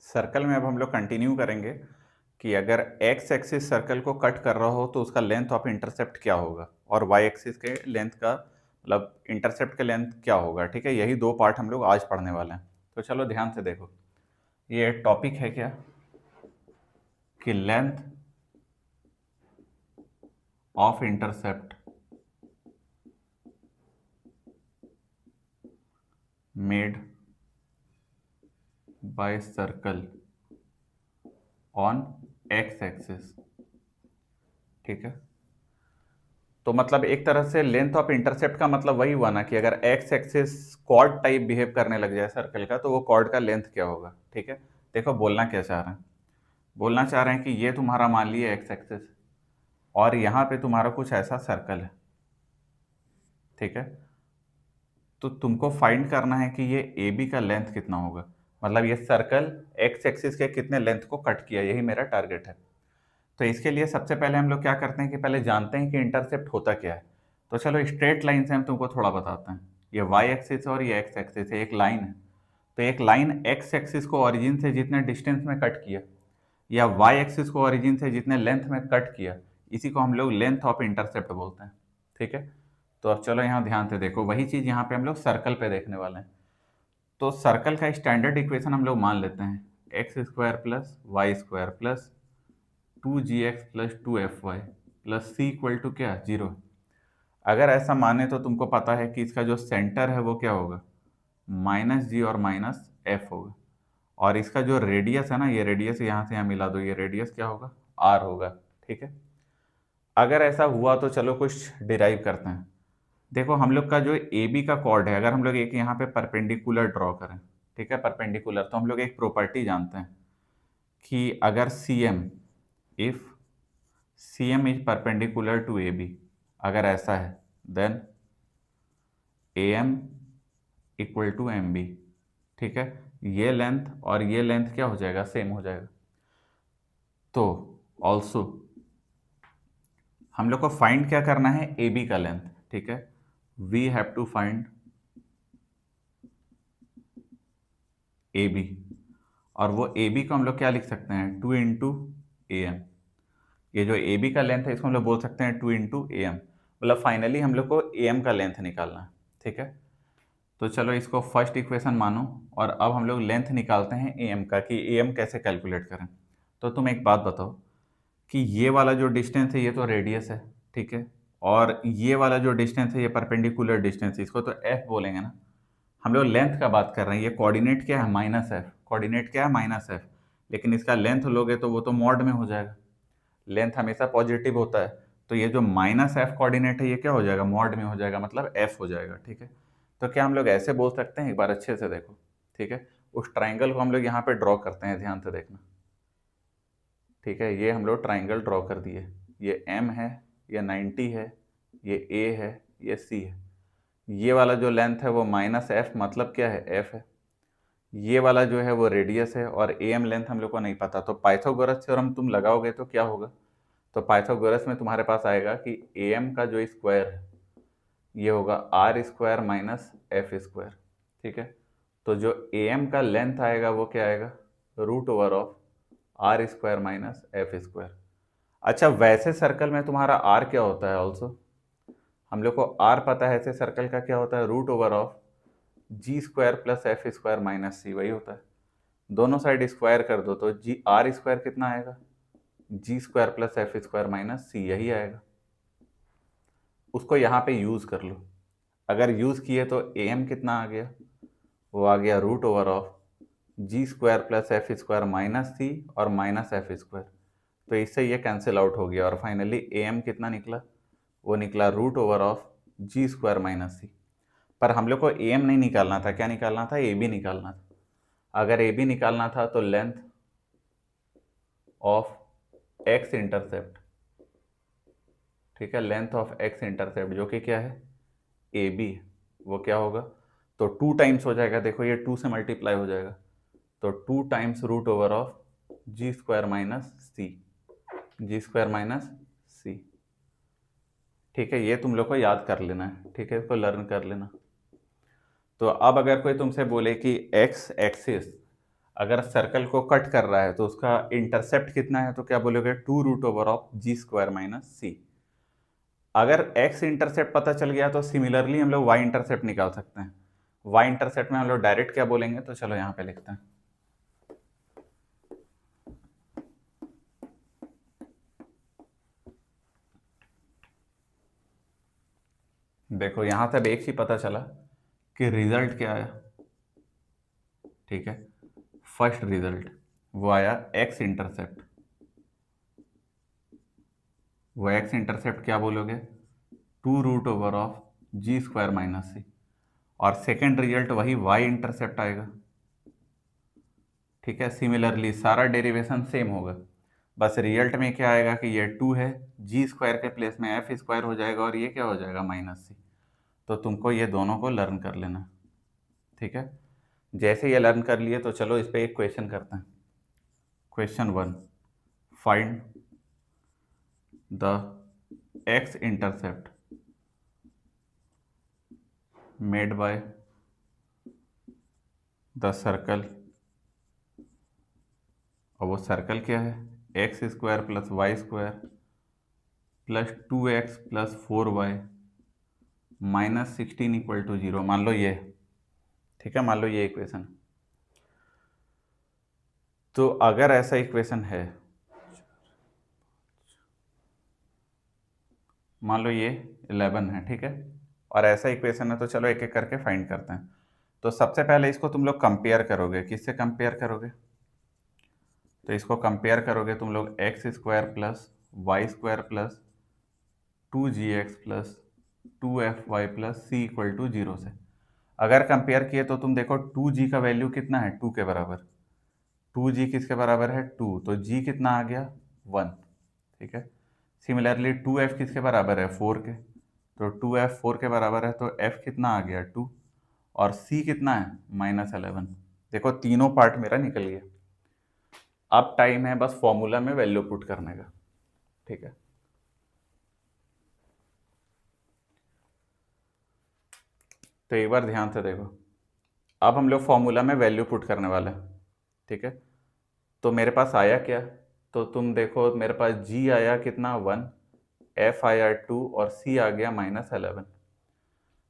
Circle में अब हम लोग कंटिन्यू करेंगे कि अगर एक्स एक्सिस सर्कल को कट कर रहा हो तो उसका लेंथ ऑफ इंटरसेप्ट क्या होगा और वाई एक्सिस के लेंथ का मतलब इंटरसेप्ट के लेंथ क्या होगा। ठीक है, यही दो पार्ट हम लोग आज पढ़ने वाले हैं। तो चलो ध्यान से देखो, ये टॉपिक है क्या कि length of intercept made by circle on x axis. ठीक है, तो मतलब एक तरह से लेंथ ऑफ इंटरसेप्ट का मतलब वही हुआ ना कि अगर x axis chord type behave करने लग जाए सर्कल का तो वो कॉर्ड का लेंथ क्या होगा। ठीक है, देखो बोलना क्या चाह रहे हैं, बोलना चाह रहे हैं कि ये तुम्हारा मान लिया एक्स एक्सिस और यहाँ पे तुम्हारा कुछ ऐसा सर्कल है। ठीक है, तो तुमको फाइंड करना है कि ये ए बी का लेंथ कितना होगा, मतलब ये सर्कल एक्स एक्सिस के कितने लेंथ को कट किया, यही मेरा टारगेट है। तो इसके लिए सबसे पहले हम लोग क्या करते हैं कि पहले जानते हैं कि इंटरसेप्ट होता क्या है। तो चलो स्ट्रेट लाइन से हम तुमको थोड़ा बताते हैं। ये वाई एक्सिस और ये एक्स एक्सिस है, एक लाइन है। तो एक लाइन एक्स एक्सिस को ओरिजिन से जितने डिस्टेंस में कट किया या वाई एक्सिस को ओरिजिन से जितने लेंथ में कट किया, इसी को हम लोग लेंथ ऑफ इंटरसेप्ट बोलते हैं। ठीक है, तो अब चलो यहाँ ध्यान से देखो, वही चीज़ यहाँ पे हम लोग सर्कल पे देखने वाले हैं। तो सर्कल का स्टैंडर्ड इक्वेशन हम लोग मान लेते हैं x square plus y square plus 2gx plus 2fy plus c equal to क्या, जीरो। अगर ऐसा माने तो तुमको पता है कि इसका जो सेंटर है वो क्या होगा, माइनस जी और माइनस एफ होगा। और इसका जो रेडियस है ना, ये रेडियस यहाँ से यहाँ मिला दो, ये रेडियस क्या होगा, आर होगा। ठीक है, अगर ऐसा हुआ तो चलो कुछ डिराइव करते हैं। देखो हम लोग का जो ए बी का कॉर्ड है, अगर हम लोग एक यहाँ पे परपेंडिकुलर ड्रॉ करें, ठीक है परपेंडिकुलर, तो हम लोग एक प्रॉपर्टी जानते हैं कि अगर C M, if C M is perpendicular to A B, अगर ऐसा है then A M equal to M B. ठीक है, ये लेंथ और ये लेंथ क्या हो जाएगा, सेम हो जाएगा। तो ऑल्सो हम लोग को फाइंड क्या करना है, ए बी का लेंथ। ठीक है, we have to find A B, और वो ए बी को हम लोग क्या लिख सकते हैं, 2 × ये जो ए बी का लेंथ है इसको हम लोग बोल सकते हैं 2 × मतलब फाइनली हम लोग को ए एम का लेंथ निकालना है। ठीक है, तो चलो इसको फर्स्ट इक्वेशन मानो और अब हम लोग लेंथ निकालते हैं ए एम का कि ए एम कैसे कैलकुलेट करें। तो तुम एक बात बताओ कि ये वाला जो डिस्टेंस है ये तो रेडियस है। ठीक है, और ये वाला जो डिस्टेंस है ये परपेंडिकुलर डिस्टेंस है, इसको तो एफ बोलेंगे ना। हम लोग लेंथ का बात कर रहे हैं, ये कोऑर्डिनेट क्या है, माइनस एफ, कोऑर्डिनेट क्या है, माइनस एफ। लेकिन इसका लेंथ लोगे तो वो तो मॉड में हो जाएगा, लेंथ हमेशा पॉजिटिव होता है। तो ये जो माइनस एफ कोऑर्डिनेट है ये क्या हो जाएगा, मॉड में हो जाएगा, मतलब एफ हो जाएगा। ठीक है, तो क्या हम लोग ऐसे बोल सकते हैं, एक बार अच्छे से देखो। ठीक है, उस ट्राइंगल को हम लोग यहाँ पे ड्रॉ करते हैं, ध्यान से देखना। ठीक है, ये हम लोग ट्राइंगल ड्रॉ कर दिए, ये एम है, ये 90 है, ये ए है, ये सी है। ये वाला जो लेंथ है वो माइनस एफ, मतलब क्या है, एफ है। ये वाला जो है वो रेडियस है और ए एम लेंथ हम लोग को नहीं पता, तो पाइथागोरस थ्योरम तुम लगाओगे तो क्या होगा, तो पाइथागोरस में तुम्हारे पास आएगा कि ए एम का जो स्क्वायर है ये होगा r square minus f square. ठीक है, तो जो ए एम का लेंथ आएगा वो क्या आएगा, root over of r square minus f square. अच्छा, वैसे सर्कल में तुम्हारा आर क्या होता है, ऑल्सो हम लोग को आर पता है, ऐसे सर्कल का क्या होता है, root over of G square plus F square minus C, वही होता है। दोनों साइड स्क्वायर कर दो तो जी आर स्क्वायर कितना आएगा, G square plus F square minus C, यही आएगा। उसको यहाँ पे यूज कर लो, अगर यूज किए तो ए एम कितना आ गया, वो आ गया root over of G square plus F square minus C और माइनस एफ स्क्वायर। तो इससे ये कैंसिल आउट हो गया और फाइनली ए एम कितना निकला, वो निकला root over of G square minus C. पर हम लोग को ए एम नहीं निकालना था, क्या निकालना था, ए बी निकालना था। अगर ए बी निकालना था तो लेंथ ऑफ एक्स इंटरसेप्ट, ठीक है, लेंथ ऑफ एक्स इंटरसेप्ट जो कि क्या है, ए बी, वो क्या होगा, तो 2 टाइम्स हो जाएगा। देखो ये 2 से मल्टीप्लाई हो जाएगा, तो 2 times root over of G square minus C, G square minus C. ठीक है, ये तुम लोग को याद कर लेना है। ठीक है, इसको लर्न कर लेना। तो अब अगर कोई तुमसे बोले कि एक्स एक्सिस, अगर सर्कल को कट कर रहा है तो उसका इंटरसेप्ट कितना है, तो क्या बोलोगे 2√ओवर ऑफ जी स्क्वायर माइनस सी। अगर x इंटरसेप्ट पता चल गया तो सिमिलरली हम लोग y इंटरसेप्ट निकाल सकते हैं। y इंटरसेप्ट में हम लोग डायरेक्ट क्या बोलेंगे, तो चलो यहाँ पे लिखते हैं। देखो यहां तक एक ही पता चला कि रिजल्ट क्या आया, ठीक है। फर्स्ट रिजल्ट वो आया x इंटरसेप्ट, वो x इंटरसेप्ट क्या बोलोगे 2√ओवर of G square minus C. और सेकेंड रिजल्ट वही y इंटरसेप्ट आएगा, ठीक है। सिमिलरली सारा डेरिवेशन सेम होगा, बस रिजल्ट में क्या आएगा कि ये 2 है, जी स्क्वायर के प्लेस में एफ स्क्वायर हो जाएगा और ये क्या हो जाएगा माइनस सी। तो तुमको ये दोनों को लर्न कर लेना, ठीक है। जैसे ये लर्न कर लिए तो चलो इस पे एक क्वेश्चन करते हैं। Question 1, find the x intercept made by the circle, और वो सर्कल क्या है x square plus y square plus 2x plus 4y minus 16 equal to 0। मान लो ये, ठीक है, मान लो ये इक्वेशन। तो अगर ऐसा इक्वेशन है, मान लो ये 11 है, ठीक है, और ऐसा इक्वेशन है, तो चलो एक एक करके फाइंड करते हैं। तो सबसे पहले इसको तुम लोग कंपेयर करोगे, किससे कंपेयर करोगे, तो इसको कंपेयर करोगे तुम लोग x square plus y square plus 2gx plus 2fy plus c equal to 0 से। अगर कंपेयर किए तो तुम देखो 2g का वैल्यू कितना है 2 के बराबर, 2g किसके बराबर है 2, तो g कितना आ गया 1, ठीक है। सिमिलरली 2f किसके बराबर है 4 के, तो 2f 4 के बराबर है, तो f कितना आ गया 2, और c कितना है -11। देखो तीनों पार्ट मेरा निकल गया। अब टाइम है बस फॉर्मूला में वैल्यू पुट करने का, ठीक है। तो एक बार ध्यान से देखो, अब हम लोग फॉर्मूला में वैल्यू पुट करने वाले हैं, ठीक है। तो मेरे पास आया क्या, तो तुम देखो मेरे पास g आया कितना 1, f आया 2 और c आ गया -11।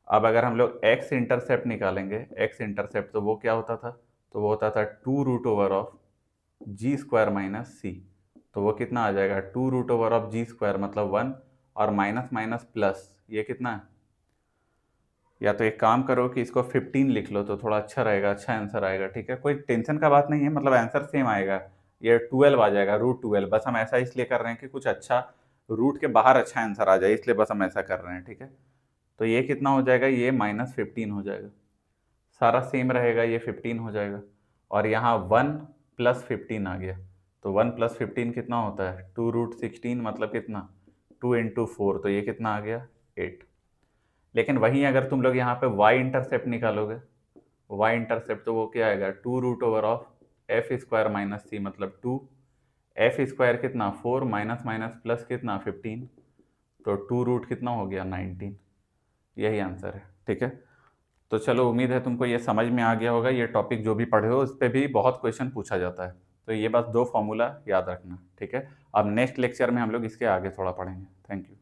अब अगर हम लोग x इंटरसेप्ट निकालेंगे, x इंटरसेप्ट तो वो क्या होता था, तो वो होता था 2√ओवर ऑफ जी स्क्वायर माइनस सी। तो वो कितना आ जाएगा 2√ओवर ऑफ जी स्क्वायर मतलब 1, और माइनस माइनस प्लस ये कितना है, या तो एक काम करो कि इसको 15 लिख लो तो थोड़ा अच्छा रहेगा, अच्छा आंसर आएगा, ठीक है। कोई टेंशन का बात नहीं है, मतलब आंसर सेम आएगा, ये 12 आ जाएगा √12। बस हम ऐसा इसलिए कर रहे हैं कि कुछ अच्छा रूट के बाहर अच्छा आंसर आ जाए, इसलिए बस हम ऐसा कर रहे हैं, ठीक है। तो ये कितना हो जाएगा, ये -15 हो जाएगा, सारा सेम रहेगा, ये 15 हो जाएगा, और यहाँ 1 प्लस 15 आ गया। तो 1 प्लस 15 कितना होता है 2√16, मतलब कितना 2 इंटू 4, तो ये कितना आ गया 8। लेकिन वहीं अगर तुम लोग यहाँ पे y इंटरसेप्ट निकालोगे, y इंटरसेप्ट तो वो क्या आएगा 2√ओवर ऑफ एफ स्क्वायर माइनस सी, मतलब 2, एफ स्क्वायर कितना 4, माइनस माइनस प्लस कितना 15, तो 2 रूट कितना हो गया 19। यही आंसर है, ठीक है। तो चलो उम्मीद है तुमको ये समझ में आ गया होगा। ये टॉपिक जो भी पढ़े हो उस पर भी बहुत क्वेश्चन पूछा जाता है, तो ये बस 2 फॉर्मूला याद रखना, ठीक है। अब नेक्स्ट लेक्चर में हम लोग इसके आगे थोड़ा पढ़ेंगे। Thank you.